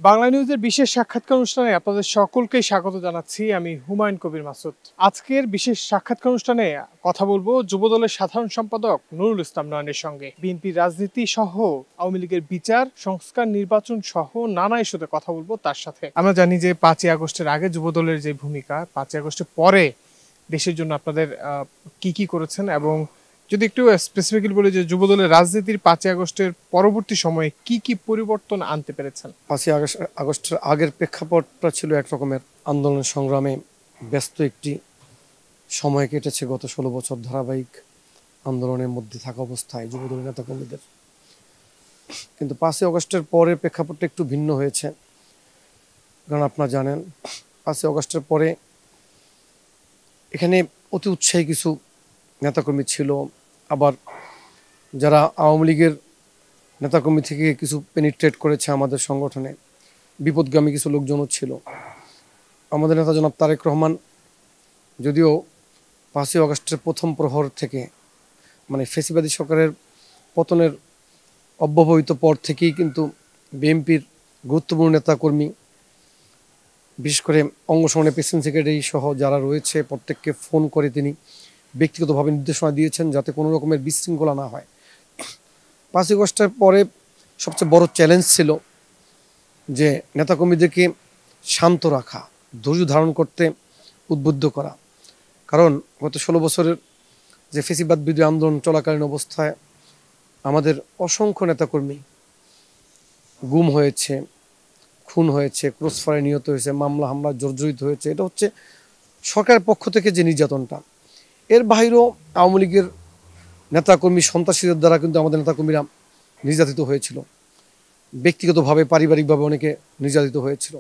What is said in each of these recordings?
বাংলা নিউজের বিশেষ সাক্ষাৎকার অনুষ্ঠানে আপনাদের সকলকেই স্বাগত জানাচ্ছি। আমি হুমায়ুন কবির মাসুদ। আজকের বিশেষ সাক্ষাৎকার অনুষ্ঠানে কথা বলবো যুবদলের সাধারণ সম্পাদক নুরুল ইসলাম নয়নের সঙ্গে। বিএনপির রাজনীতি সহ আওয়ামী লীগের বিচার সংস্কার নির্বাচন সহ নানা ইস্যুতে কথা বলবো তার সাথে। আমরা জানি যে 5ই আগস্টের আগে যুবদলের যে ভূমিকা, 5ই আগস্টের পরে দেশের জন্য আপনাদের কি কি করেছেন, এবং যদি একটু স্পেসিফিক্যালি বলি যে যুবদলের রাজনীতির 5ই আগস্টের পরবর্তী সময়ে কি কি পরিবর্তন আনতে পেরেছেন। 5ই আগস্টের আগের প্রেক্ষাপটটা ছিল এক রকমের আন্দোলন সংগ্রামে ব্যস্ত একটি সময় কেটেছে গত 16 বছর ধারাবাহিক আন্দোলনের মধ্যে থাকা অবস্থায় যুবদলের নেতাকর্মীদের। কিন্তু 5ই আগস্টের পরের প্রেক্ষাপটটা একটু ভিন্ন হয়েছে, কারণ আপনারা জানেন 5ই আগস্টের পরে এখানে অতি উৎসাহী কিছু নেতাকর্মী ছিল, আবার যারা আওয়ামী লীগের নেতাকর্মী থেকে কিছু পেনিট্রেট করেছে আমাদের সংগঠনে, বিপদগামী কিছু লোকজনও ছিল। আমাদের নেতা জনাব তারেক রহমান যদিও 5ই আগস্টের প্রথম প্রহর থেকে, মানে ফেসিবাদী সরকারের পতনের অব্যবহিত পর থেকেই কিন্তু বিএনপির গুরুত্বপূর্ণ নেতাকর্মী, বিশেষ করে অঙ্গ সংগঠনের প্রেসিডেন্ট সেক্রেটারি সহ যারা রয়েছে প্রত্যেককে ফোন করে তিনি ব্যক্তিগতভাবে নির্দেশনা দিয়েছেন যাতে কোনো রকমের বিশৃঙ্খলা না হয়। 5ই আগস্টের পরে সবচেয়ে বড় চ্যালেঞ্জ ছিল যে নেতাকর্মীদেরকে শান্ত রাখা, ধৈর্য ধারণ করতে উদ্বুদ্ধ করা। কারণ গত 16 বছরের যে ফেসিবাদ বিরোধী আন্দোলন চলাকালীন অবস্থায় আমাদের অসংখ্য নেতাকর্মী গুম হয়েছে, খুন হয়েছে, ক্রসফায়ারে নিহত হয়েছে, মামলা হামলা জর্জরিত হয়েছে। এটা হচ্ছে সরকারের পক্ষ থেকে যে নির্যাতনটা। এর বাইরেও আওয়ামী লীগের নেতাকর্মী সন্ত্রাসীদের দ্বারা কিন্তু আমাদের নেতাকর্মীরা নির্যাতিত হয়েছিল, ব্যক্তিগতভাবে পারিবারিকভাবে অনেকে নির্যাতিত হয়েছিল।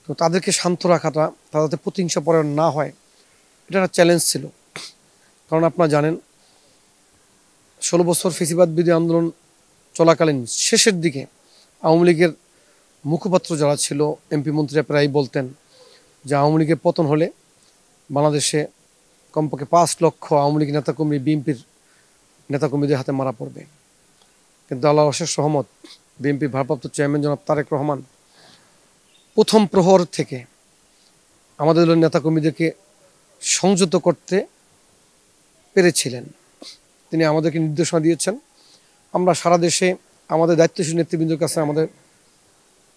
তো তাদেরকে শান্ত রাখাটা, তাদের প্রতিহিংসা পরায়ণ না হয়, এটা একটা চ্যালেঞ্জ ছিল। কারণ আপনারা জানেন 16 বছর ফেসিবাদ বিরোধী আন্দোলন চলাকালীন শেষের দিকে আওয়ামী লীগের মুখপাত্র যারা ছিল, এমপি মন্ত্রীরা প্রায় বলতেন যে আওয়ামী লীগের পতন হলে বাংলাদেশে কমপক্ষে 5 লক্ষ আওয়ামী লীগ নেতাকর্মী বিএনপির নেতাকর্মীদের হাতে মারা পড়বে। কিন্তু আল্লাহর অশেষ রহমত, বিএনপির ভারপ্রাপ্ত চেয়ারম্যান জনাব তারেক রহমান প্রথম প্রহর থেকে আমাদের দলের নেতাকর্মীদেরকে সংযত করতে পেরেছিলেন। তিনি আমাদেরকে নির্দেশনা দিয়েছেন। আমরা সারা দেশে আমাদের দায়িত্বশীল নেতৃবৃন্দের কাছে আমাদের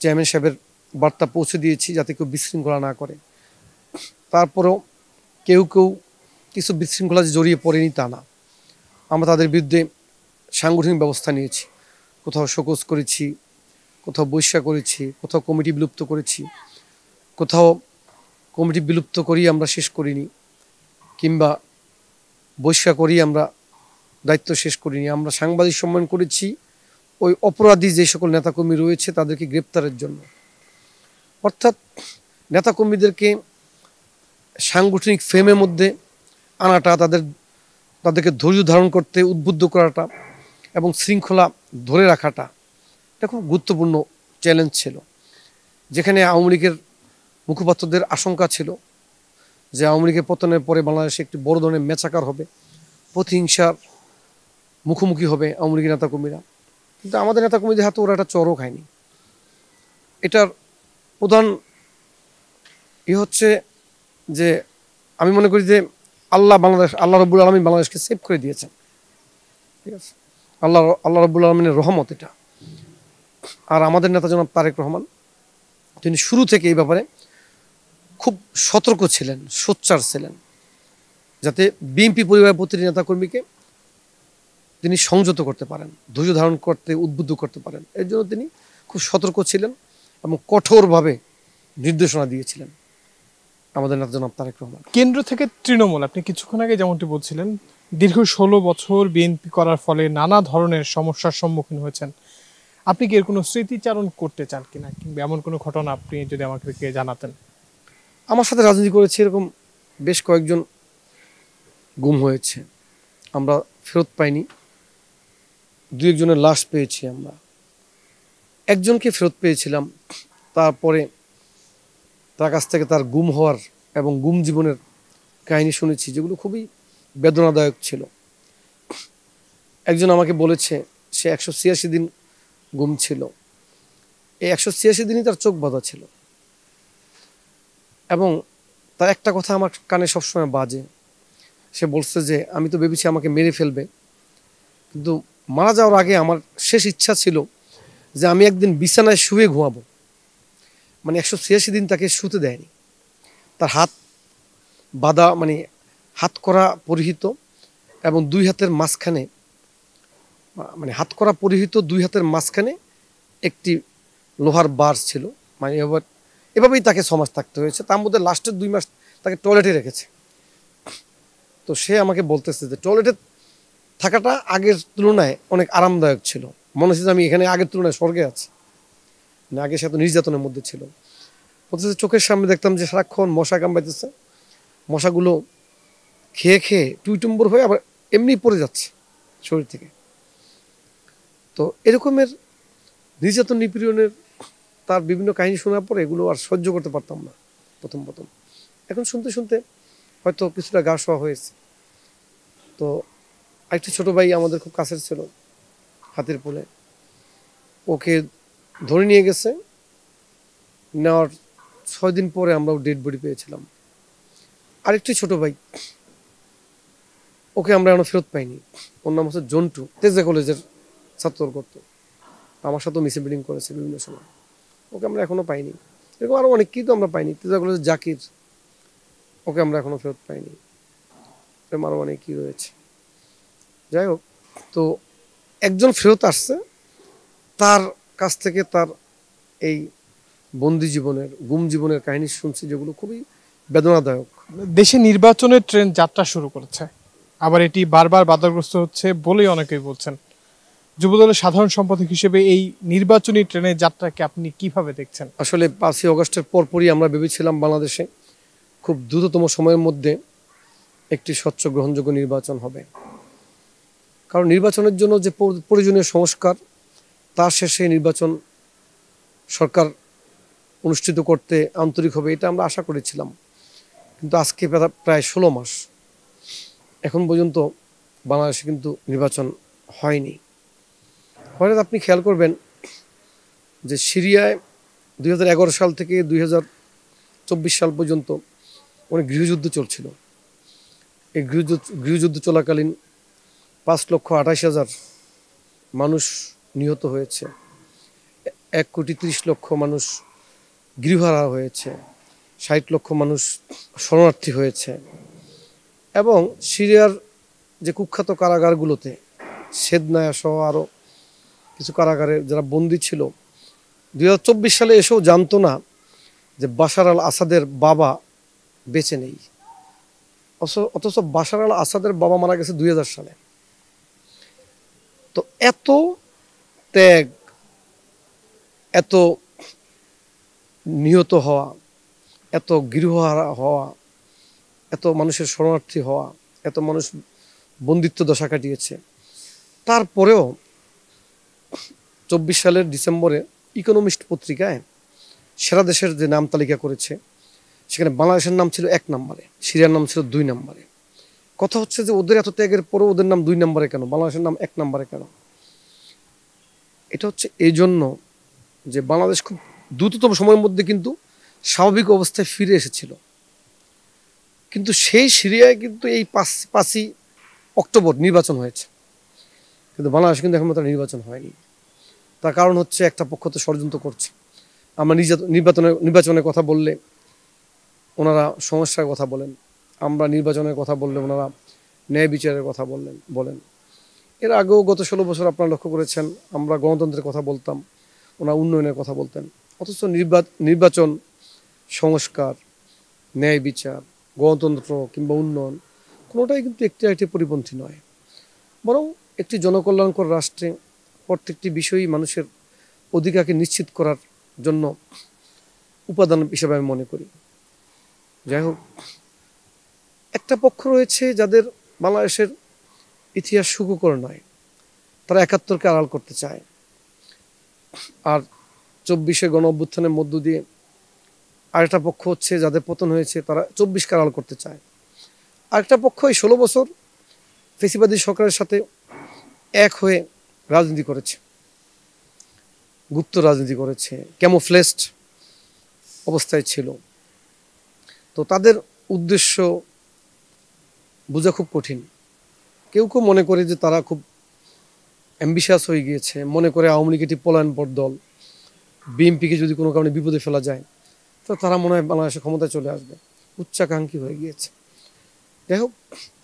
চেয়ারম্যান সাহেবের বার্তা পৌঁছে দিয়েছি যাতে কেউ বিশৃঙ্খলা না করে। তারপরেও কেউ কিছু বিশৃঙ্খলা জড়িয়ে পড়েনি তা না, আমরা তাদের বিরুদ্ধে সাংগঠনিক ব্যবস্থা নিয়েছি। কোথাও শোকজ করেছি, কোথাও বহিষ্কার করেছি, কোথাও কমিটি বিলুপ্ত করেছি, কোথাও কমিটি বিলুপ্ত করেই আমরা শেষ করিনি, কিংবা বহিষ্কার করেই আমরা দায়িত্ব শেষ করিনি। আমরা সাংবাদিক সম্মেলন করেছি ওই অপরাধী যে সকল নেতাকর্মী রয়েছে তাদেরকে গ্রেপ্তারের জন্য। অর্থাৎ নেতাকর্মীদেরকে সাংগঠনিক ফ্রেমের মধ্যে আনাটা, তাদেরকে ধৈর্য ধারণ করতে উদ্বুদ্ধ করাটা এবং শৃঙ্খলা ধরে রাখাটা, এটা খুব গুরুত্বপূর্ণ চ্যালেঞ্জ ছিল। যেখানে আওয়ামী লীগের মুখপাত্রদের আশঙ্কা ছিল যে আওয়ামী লীগের পতনের পরে বাংলাদেশে একটি বড় ধরনের মেচাকার হবে, প্রতিহিংসার মুখোমুখি হবে আওয়ামী লীগের নেতাকর্মীরা। কিন্তু আমাদের নেতাকর্মীদের হাতে ওরা একটা চরও খায়নি। এটার প্রধান হচ্ছে যে আমি মনে করি যে আল্লাহ রব্বুল আলমিন বাংলাদেশকে সেভ করে দিয়েছেন। ঠিক আছে, আল্লাহ রব্বুল আলমিনের রহমত এটা। আর আমাদের নেতা জনাব তারেক রহমান তিনি শুরু থেকে এই ব্যাপারে খুব সতর্ক ছিলেন, সোচ্চার ছিলেন, যাতে বিএনপি পরিবারের প্রতিটি নেতাকর্মীকে তিনি সংযত করতে পারেন, ধৈর্য ধারণ করতে উদ্বুদ্ধ করতে পারেন। এর জন্য তিনি খুব সতর্ক ছিলেন এবং কঠোরভাবে নির্দেশনা দিয়েছিলেন আমাদের নেতা জনাব তারেক রহমান। কেন্দ্র থেকে তৃণমূল, আপনি কিছুক্ষণ আগে যেমনটি বলছিলেন, দীর্ঘ 16 বছর বিএনপি করার ফলে নানা ধরনের সমস্যার সম্মুখীন হয়েছেন। আপনি কি এর কোনো স্মৃতিচারণ করতে চান কিনা, কিংবা এমন কোনো ঘটনা আপনি যদি আমাকে জানাতেন? আমার সাথে রাজনীতি করেছে এরকম বেশ কয়েকজন গুম হয়েছে, আমরা ফেরত পাইনি। 2-1 লাশ পেয়েছি আমরা, একজনকে ফেরত পেয়েছিলাম। তারপরে তার কাছ থেকে তার গুম হওয়ার এবং গুম জীবনের কাহিনী শুনেছি, যেগুলো খুবই বেদনাদায়ক ছিল। একজন আমাকে বলেছে সে 186 দিন গুম ছিল। এই 186 দিনই তার চোখ বাঁধা ছিল। এবং তার একটা কথা আমার কানে সবসময় বাজে, সে বলছে যে আমি তো ভেবেছি আমাকে মেরে ফেলবে, কিন্তু মারা যাওয়ার আগে আমার শেষ ইচ্ছা ছিল যে আমি একদিন বিছানায় শুয়ে ঘুমাবো। মানে 186 দিন তাকে শুতে দেয়নি। তার হাত বাঁধা, মানে হাত করা পরিহিত, এবং দুই হাতের মাঝখানে, মানে হাত করা পরিহিত দুই হাতের মাঝখানে একটি লোহার বার ছিল। মানে এভাবেই তাকে 6 মাস থাকতে হয়েছে। তার মধ্যে লাস্টের 2 মাস তাকে টয়লেটে রেখেছে। তো সে আমাকে বলতেছে যে টয়লেটে থাকাটা আগের তুলনায় অনেক আরামদায়ক ছিল, মনে হচ্ছে যে আমি এখানে আগের তুলনায় স্বর্গে আছি। মানে আগে সে এত নির্যাতনের মধ্যে ছিল। বলতেছে চোখের সামনে দেখতাম যে সারাক্ষণ মশা কামড়াইতেছে, মশাগুলো খেয়ে খেয়ে টুইটুম্বর হয়ে আবার এমনি পড়ে যাচ্ছে শরীর থেকে। তো এরকমের নির্যাতন নিপীড়নের তার বিভিন্ন কাহিনী শোনার পরে এগুলো আর সহ্য করতে পারতাম না প্রথম। এখন শুনতে শুনতে হয়তো কিছুটা গা শোয়া হয়েছে। তো আরেকটি ছোট ভাই আমাদের খুব কাছের ছিল, হাতের পোলে, ওকে ধরে নিয়ে গেছে। নেওয়ার 6 দিন পরে আমরা ডেড বডি পেয়েছিলাম। আরেকটি ছোট ভাই, ওকে আমরা এখনো ফেরত পাইনি। ওর নাম হচ্ছে জন্টু, তেজা কলেজের ছাত্র করতো, আমার সাথেও মিসিং বিডিং করেছে বিভিন্ন সময়। ওকে আমরা এখনো পাইনি। এরকম আরো অনেককেই তো আমরা পাইনি। তেজা কলেজের জাকির, ওকে আমরা এখনো ফেরত পাইনি। এরকম আরো অনেকই রয়েছে। যাই হোক, তো একজন ফেরত আসছে, তার কাছ থেকে তার এই বন্দি জীবনের, গুম জীবনের কাহিনী শুনছি, যেগুলো খুবই বেদনাদায়ক। দেশে নির্বাচনের ট্রেন যাত্রা শুরু করেছে, আবার এটি বারবার বাধাগ্রস্ত হচ্ছে বলেই অনেকেই বলছেন। যুবদলের সাধারণ সম্পাদক হিসেবে এই নির্বাচনী ট্রেনের যাত্রাকে আপনি কিভাবে দেখছেন? আসলে 5ই অগস্টের পরপরই আমরা ভেবেছিলাম বাংলাদেশে খুব দ্রুততম সময়ের মধ্যে একটি স্বচ্ছ গ্রহণযোগ্য নির্বাচন হবে। কারণ নির্বাচনের জন্য যে প্রয়োজনীয় সংস্কার, তার শেষে নির্বাচন সরকার অনুষ্ঠিত করতে আন্তরিক হবে, এটা আমরা আশা করেছিলাম। কিন্তু আজকে প্রায় 16 মাস এখন পর্যন্ত বাংলাদেশে কিন্তু নির্বাচন হয়নি। হয়তো আপনি খেয়াল করবেন যে সিরিয়ায় 2011 সাল থেকে 2024 সাল পর্যন্ত অনেক গৃহযুদ্ধ চলছিল। এই গৃহযুদ্ধ চলাকালীন 5,28,000 মানুষ নিহত হয়েছে, 1,30,00,000 মানুষ গৃহহারা হয়েছে, 60 লক্ষ মানুষ শরণার্থী হয়েছে। এবং সিরিয়ার যে কুখ্যাত কারাগারগুলোতে, সেদনায়া সহ আরও কিছু কারাগারে যারা বন্দী ছিল, 2024 সালে এসেও জানতো না যে বাশার আল আসাদের বাবা বেঁচে নেই। অথচ বাশার আল আসাদের বাবা মারা গেছে 2000 সালে। তো এত ত্যাগ, এত নিহত হওয়া, এত গৃহহারা হওয়া, এত মানুষের শরণার্থী হওয়া, এত মানুষ বন্দিত্ব দশা কাটিয়েছে, তারপরেও 24 সালের ডিসেম্বরে ইকোনমিস্ট পত্রিকায় সেরা দেশের যে নাম তালিকা করেছে, সেখানে বাংলাদেশের নাম ছিল 1 নম্বরে, সিরিয়ার নাম ছিল 2 নম্বরে। কথা হচ্ছে যে ওদের এত ত্যাগের পরেও ওদের নাম 2 নম্বরে কেন, বাংলাদেশের নাম 1 নম্বরে কেন? এটা হচ্ছে এই জন্য যে বাংলাদেশ খুব দ্রুততম সময়ের মধ্যে কিন্তু স্বাভাবিক অবস্থায় ফিরে এসেছিল। কিন্তু সেই সিরিয়ায় কিন্তু এই 5ই অক্টোবর নির্বাচন হয়েছে, কিন্তু বাংলাদেশ কিন্তু এখন তার নির্বাচন হয়নি। তার কারণ হচ্ছে একটা পক্ষ তো ষড়যন্ত্র করছে। আমরা নির্বাচনের কথা বললে ওনারা সমস্যার কথা বলেন, আমরা নির্বাচনের কথা বললে ওনারা ন্যায় বিচারের কথা বলেন। এর আগেও গত 16 বছর আপনারা লক্ষ্য করেছেন, আমরা গণতন্ত্রের কথা বলতাম, ওনারা উন্নয়নের কথা বলতেন। অথচ নির্বাচন, সংস্কার, ন্যায় বিচার, গণতন্ত্র কিংবা উন্নয়ন কোনোটাই কিন্তু একটি পরিপন্থী নয়। বরং একটি জনকল্যাণকর রাষ্ট্রে প্রত্যেকটি বিষয়ই মানুষের অধিকারকে নিশ্চিত করার জন্য উপাদান হিসেবে আমি মনে করি। যাই হোক, একটা পক্ষ রয়েছে যাদের বাংলাদেশের ইতিহাস সুখকর নয়, তারা 71কে আড়াল করতে চায়। আর 24-এ গণ অভ্যুত্থানের মধ্য দিয়ে আরেকটা পক্ষ হচ্ছে যাদের পতন হয়েছে, তারা 24কে আড়াল করতে চায়। আরেকটা পক্ষ এই 16 বছর ফেসিবাদী সরকারের সাথে এক হয়ে রাজনীতি করেছে। গুপ্ত রাজনীতি করেছে, ক্যামোফ্লেজড অবস্থায় ছিল। তো তাদের উদ্দেশ্য বোঝা খুব কঠিন। কেউ কেউ মনে করে যে তারা খুব অ্যাম্বিশাস হয়ে গিয়েছে, মনে করে আওয়ামী লীগ একটি পলায়নপর দল, বিএনপিকে যদি কোনো কারণে বিপদে ফেলা যায় তো তারা মনে হয় বাংলাদেশে ক্ষমতায় চলে আসবে, উচ্চাকাঙ্ক্ষী হয়ে গিয়েছে। যাই হোক,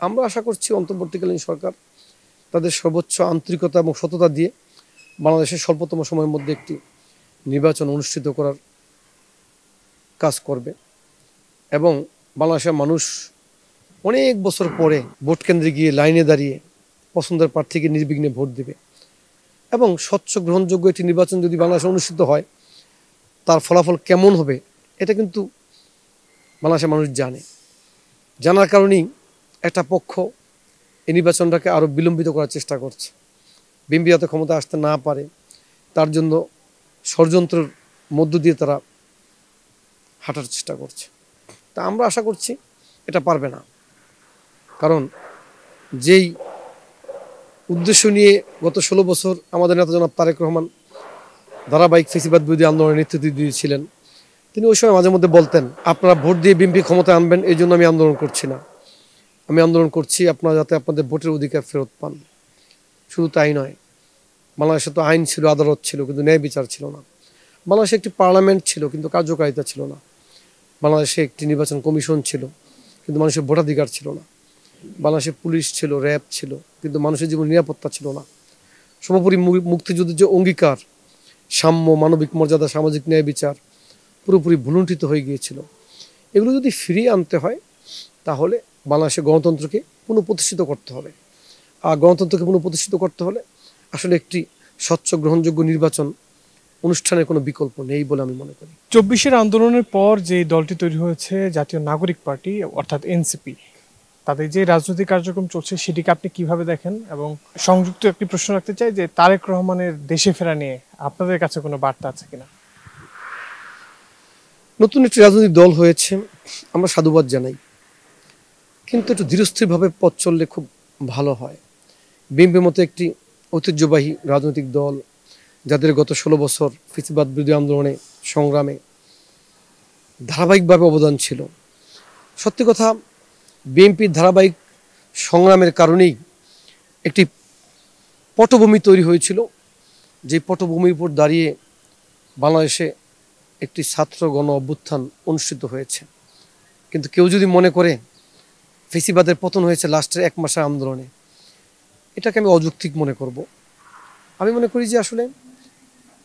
আমরা আশা করছি অন্তর্বর্তীকালীন সরকার তাদের সর্বোচ্চ আন্তরিকতা এবং সততা দিয়ে বাংলাদেশের স্বল্পতম সময়ের মধ্যে একটি নির্বাচন অনুষ্ঠিত করার কাজ করবে এবং বাংলাদেশের মানুষ অনেক বছর পরে ভোট কেন্দ্রে গিয়ে লাইনে দাঁড়িয়ে পছন্দের প্রার্থীকে নির্বিঘ্নে ভোট দেবে এবং স্বচ্ছ গ্রহণযোগ্য একটি নির্বাচন যদি বাংলাদেশে অনুষ্ঠিত হয় তার ফলাফল কেমন হবে এটা কিন্তু বাংলাদেশের মানুষ জানে। জানার কারণেই একটা পক্ষ এই নির্বাচনটাকে আরও বিলম্বিত করার চেষ্টা করছে। বিএনপি যাতে ক্ষমতা আসতে না পারে তার জন্য ষড়যন্ত্রের মধ্য দিয়ে তারা হাঁটার চেষ্টা করছে। তা আমরা আশা করছি এটা পারবে না, কারণ যেই উদ্দেশ্য নিয়ে গত 16 বছর আমাদের নেতা জনাব তারেক রহমান ধারাবাহিক ফেসিবাদ বিরোধী আন্দোলনের নেতৃত্ব দিয়েছিলেন, তিনি ওই সময় মাঝে মধ্যে বলতেন আপনারা ভোট দিয়ে বিএনপি ক্ষমতা আনবেন, এই জন্য আমি আন্দোলন করছি না, আমি আন্দোলন করছি আপনারা যাতে আপনাদের ভোটের অধিকার ফেরত পান। শুধু তাই নয়, বাংলাদেশে তো আইন ছিল, আদালত ছিল, কিন্তু ন্যায় বিচার ছিল না। বাংলাদেশে একটি পার্লামেন্ট ছিল কিন্তু কার্যকারিতা ছিল না। বাংলাদেশে একটি নির্বাচন কমিশন ছিল কিন্তু মানুষের ভোটাধিকার ছিল না। বাংলাদেশে পুলিশ ছিল, র্যাব ছিল, কিন্তু মানুষের জীবন নিরাপত্তা ছিল না। সর্বোপরি মুক্তিযুদ্ধের যে অঙ্গীকার, সাম্য, মানবিক মর্যাদা, সামাজিক ন্যায় বিচার পুরোপুরি ভুলুণ্ঠিত হয়ে গিয়েছিল। এগুলো যদি ফিরিয়ে আনতে হয় তাহলে বাংলাদেশের গণতন্ত্রকে পুনঃপ্রতিষ্ঠিত করতে হবে। আর গণতন্ত্রকে পুনঃপ্রতিষ্ঠিত করতে হলে আসলে একটি স্বচ্ছ গ্রহণযোগ্য নির্বাচন অনুষ্ঠানের কোনো বিকল্প নেই বলে আমি মনে করি। 24-এর আন্দোলনের পর যে দলটি তৈরি হয়েছে জাতীয় নাগরিক পার্টি অর্থাৎ এনসিপি, তাদের যে রাজনৈতিক কার্যক্রম চলছে সেটিকে আপনি কিভাবে দেখেন? এবং সংযুক্ত একটি প্রশ্ন রাখতে চাই যে তারেক রহমানের দেশে ফেরা নিয়ে আপনাদের কাছে কোনো বার্তা আছে কিনা? নতুন একটি রাজনৈতিক দল হয়েছে, আমরা সাধুবাদ জানাই, কিন্তু একটু ধীরস্থিরভাবে পথ চললে খুব ভালো হয়। বিএনপির মতো একটি ঐতিহ্যবাহী রাজনৈতিক দল যাদের গত 16 বছর ফেসিবাদ বিরোধী আন্দোলনে সংগ্রামে ধারাবাহিকভাবে অবদান ছিল। সত্যি কথা, বিএনপির ধারাবাহিক সংগ্রামের কারণেই একটি পটভূমি তৈরি হয়েছিল, যে পটভূমির উপর দাঁড়িয়ে বাংলাদেশে একটি ছাত্র গণ অভ্যুত্থান অনুষ্ঠিত হয়েছে। কিন্তু কেউ যদি মনে করে ফেসিবাদের পতন হয়েছে লাস্টের 1 মাসের আন্দোলনে, এটাকে আমি অযৌক্তিক মনে করব। আমি মনে করি যে আসলে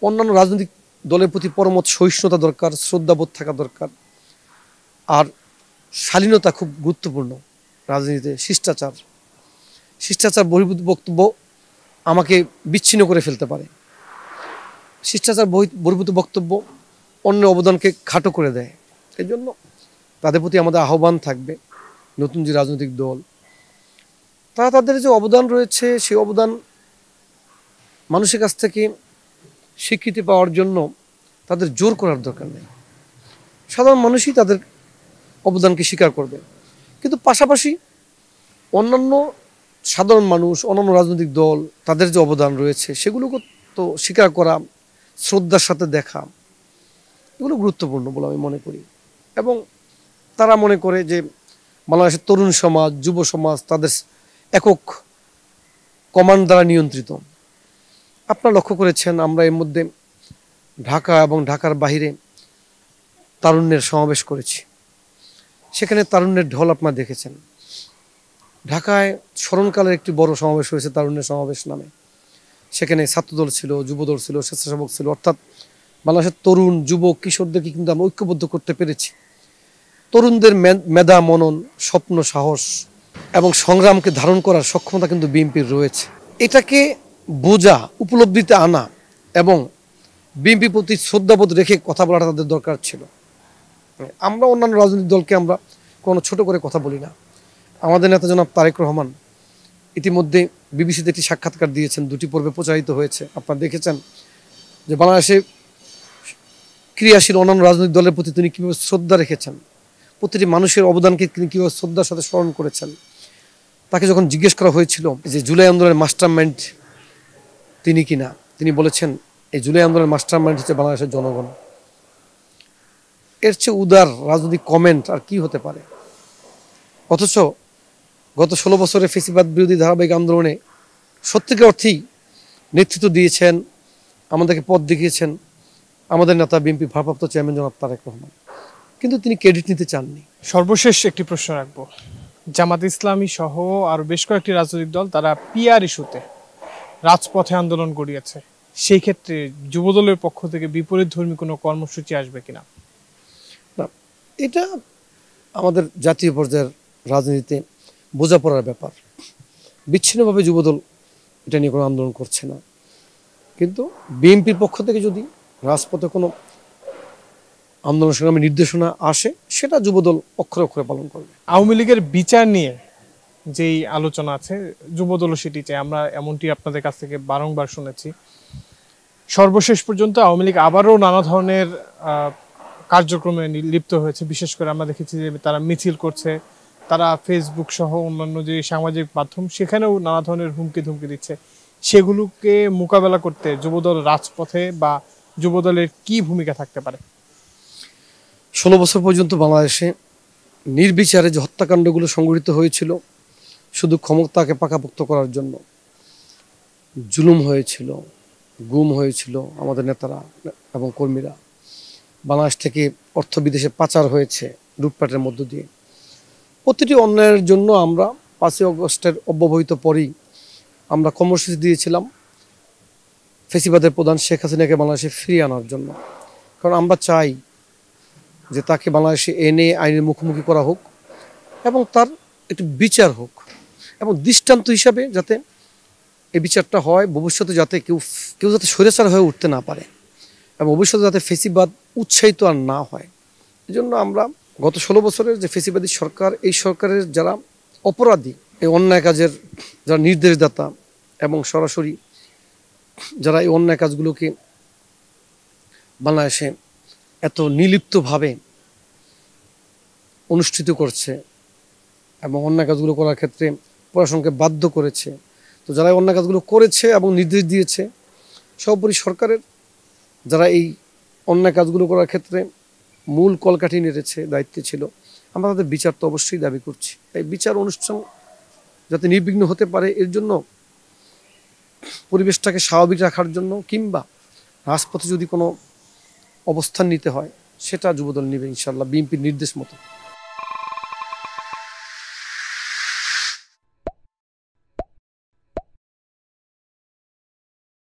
অন্যান্য রাজনৈতিক দলের প্রতি পরমত সহিষ্ণুতা দরকার, শ্রদ্ধাবোধ থাকা দরকার, আর শালীনতা খুব গুরুত্বপূর্ণ রাজনীতিতে। শিষ্টাচার বহির্ভূত বক্তব্য আমাকে বিচ্ছিন্ন করে ফেলতে পারে। শিষ্টাচার বহির্ভূত বক্তব্য অন্য অবদানকে খাটো করে দেয়। এই জন্য তাদের প্রতি আমাদের আহ্বান থাকবে, নতুন যে রাজনৈতিক দল তারা তাদের যে অবদান রয়েছে সেই অবদান মানুষের কাছ থেকে স্বীকৃতি পাওয়ার জন্য তাদের জোর করার দরকার নেই। সাধারণ মানুষই তাদের অবদানকে স্বীকার করবে, কিন্তু পাশাপাশি অন্যান্য সাধারণ মানুষ, অন্যান্য রাজনৈতিক দল তাদের যে অবদান রয়েছে সেগুলোকে তো স্বীকার করা, শ্রদ্ধার সাথে দেখা, এগুলো গুরুত্বপূর্ণ বলে আমি মনে করি। এবং তারা মনে করে যে বাংলাদেশের তরুণ সমাজ, যুব সমাজ তাদের একক কমান্ড দ্বারা নিয়ন্ত্রিত। আপনারা লক্ষ্য করেছেন আমরা এর মধ্যে ঢাকা এবং ঢাকার বাহিরে তারুণ্যের সমাবেশ করেছি, সেখানে তারুণ্যের ঢল আপনারা দেখেছেন। ঢাকায় স্মরণকালের একটি বড় সমাবেশ হয়েছে তারুণ্যের সমাবেশ নামে। সেখানে ছাত্রদল ছিল, যুবদল ছিল, স্বেচ্ছাসেবক ছিল, অর্থাৎ বাংলাদেশের তরুণ, যুবক, কিশোরদেরকে কিন্তু আমরা ঐক্যবদ্ধ করতে পেরেছি। তরুণদের মেধা, মনন, স্বপ্ন, সাহস এবং সংগ্রামকে ধারণ করার সক্ষমতা কিন্তু বিএনপির রয়েছে। এটাকে বোঝা, উপলব্ধিতে আনা এবং বিএনপির প্রতি শ্রদ্ধাবোধ রেখে কথা বলাটা তাদের দরকার ছিল। আমরা অন্যান্য রাজনৈতিক দলকে আমরা কোনো ছোট করে কথা বলি না। আমাদের নেতা জনাব তারেক রহমান ইতিমধ্যে বিবিসিতে একটি সাক্ষাৎকার দিয়েছেন, 2টি পর্বে প্রচারিত হয়েছে। আপনারা দেখেছেন যে বাংলাদেশে ক্রিয়াশীল অন্যান্য রাজনৈতিক দলের প্রতি তিনি কীভাবে শ্রদ্ধা রেখেছেন, প্রতিটি মানুষের অবদানকে তিনি কীভাবে শ্রদ্ধার সাথে স্মরণ করেছেন। তাকে যখন জিজ্ঞেস করা হয়েছিল যে জুলাই আন্দোলনের মাস্টারমাইন্ড তিনি কিনা, তিনি বলেছেন এই জুলাই আন্দোলনের মাস্টার মাইন্ড হচ্ছে বাংলাদেশের জনগণ। এর চেয়ে উদার রাজনৈতিক কমেন্ট আর কি হতে পারে? অথচ গত 16 বছরে ফেসিবাদ বিরোধী ধারাবাহিক আন্দোলনে সত্যিকার অর্থেই নেতৃত্ব দিয়েছেন, আমাদেরকে পথ দেখিয়েছেন আমাদের নেতা বিএনপি ভারপ্রাপ্ত চেয়ারম্যান জনাব তারেক রহমান, কিন্তু তিনি ক্রেডিট নিতে চাননি। সর্বশেষ একটি প্রশ্ন রাখবো, জামাত ইসলামী সহ আরো বেশ কয়েকটি রাজনৈতিক দল তারা পিআর ইস্যুতে রাজপথে আন্দোলন গড়িয়েছে, সেই ক্ষেত্রে যুবদলের পক্ষ থেকে বিপরীত ধর্মী কোনো কর্মসূচি আসবে কিনা? না, এটা আমাদের জাতীয় পর্যায়ের রাজনীতিতে বোঝাপড়ার ব্যাপার। বিচ্ছিন্নভাবে যুবদল এটা নিয়ে কোনো আন্দোলন করছে না, কিন্তু বিএনপির পক্ষ থেকে যদি রাজপথে কোনো আন্দোলন সংগ্রামী নির্দেশনা আসে সেটা যুবদল অক্ষরে অক্ষরে পালন করবে। আওয়ামী লীগের বিচার নিয়ে যেই আলোচনা আছে, যুবদলও সেটি চাই, আমরা এমনটি আপনাদের কাছ থেকে বারংবার শুনেছি। সর্বশেষ পর্যন্ত আওয়ামী লীগ আবারও নানা ধরনের কার্যক্রমে লিপ্ত হয়েছে। বিশেষ করে আমরা দেখেছি যে তারা মিছিল করছে, তারা ফেসবুক সহ অন্যান্য যে সামাজিক মাধ্যম সেখানেও নানা ধরনের হুমকি ধুমকি দিচ্ছে। সেগুলোকে মোকাবেলা করতে যুবদল রাজপথে বা যুবদলের কি ভূমিকা থাকতে পারে? 16 বছর পর্যন্ত বাংলাদেশে নির্বিচারে যে হত্যাকাণ্ডগুলো সংঘটিত হয়েছিল শুধু ক্ষমতাকে পাকাপোক্ত করার জন্য, জুলুম হয়েছিল, গুম হয়েছিল আমাদের নেতারা এবং কর্মীরা, বাংলাদেশ থেকে অর্থ বিদেশে পাচার হয়েছে লুটপাটের মধ্য দিয়ে। প্রতিটি অন্যায়ের জন্য আমরা 5ই আগস্টের অব্যবহিত পরেই আমরা কর্মসূচি দিয়েছিলাম ফেসিবাদের প্রধান শেখ হাসিনাকে বাংলাদেশে ফিরিয়ে আনার জন্য। কারণ আমরা চাই যে তাকে বাংলাদেশে এনে আইনের মুখোমুখি করা হোক এবং তার একটু বিচার হোক, এবং দৃষ্টান্ত হিসাবে যাতে এই বিচারটা হয়, ভবিষ্যতে যাতে কেউ যাতে স্বৈরাচার হয়ে উঠতে না পারে এবং ভবিষ্যতে যাতে ফেসিবাদ উৎসাহিত আর না হয়। এই জন্য আমরা গত 16 বছরের যে ফেসিবাদী সরকার, এই সরকারের যারা অপরাধী, এই অন্যায় কাজের যারা নির্দেশদাতা এবং সরাসরি যারা এই অন্যায় কাজগুলোকে বাংলাদেশে এত নির্লিপ্তভাবে অনুষ্ঠিত করছে এবং অন্যায় কাজগুলো করার ক্ষেত্রে প্রশাসনকে বাধ্য করেছে, তো যারা এই অন্যায় কাজগুলো করেছে এবং নির্দেশ দিয়েছে, সর্বোপরি সরকারের যারা এই অন্যায় কাজগুলো করার ক্ষেত্রে মূল কলকাঠি নেড়েছে, দায়িত্বে ছিল, আমরা তাদের বিচার তো অবশ্যই দাবি করছি। এই বিচার অনুষ্ঠান যাতে নির্বিঘ্ন হতে পারে, এর জন্য পরিবেশটাকে স্বাভাবিক রাখার জন্য কিংবা রাজপথে যদি কোনো অবস্থান নিতে হয় সেটা যুবদল নেবে ইনশাআল্লাহ বিএনপির নির্দেশ মতো।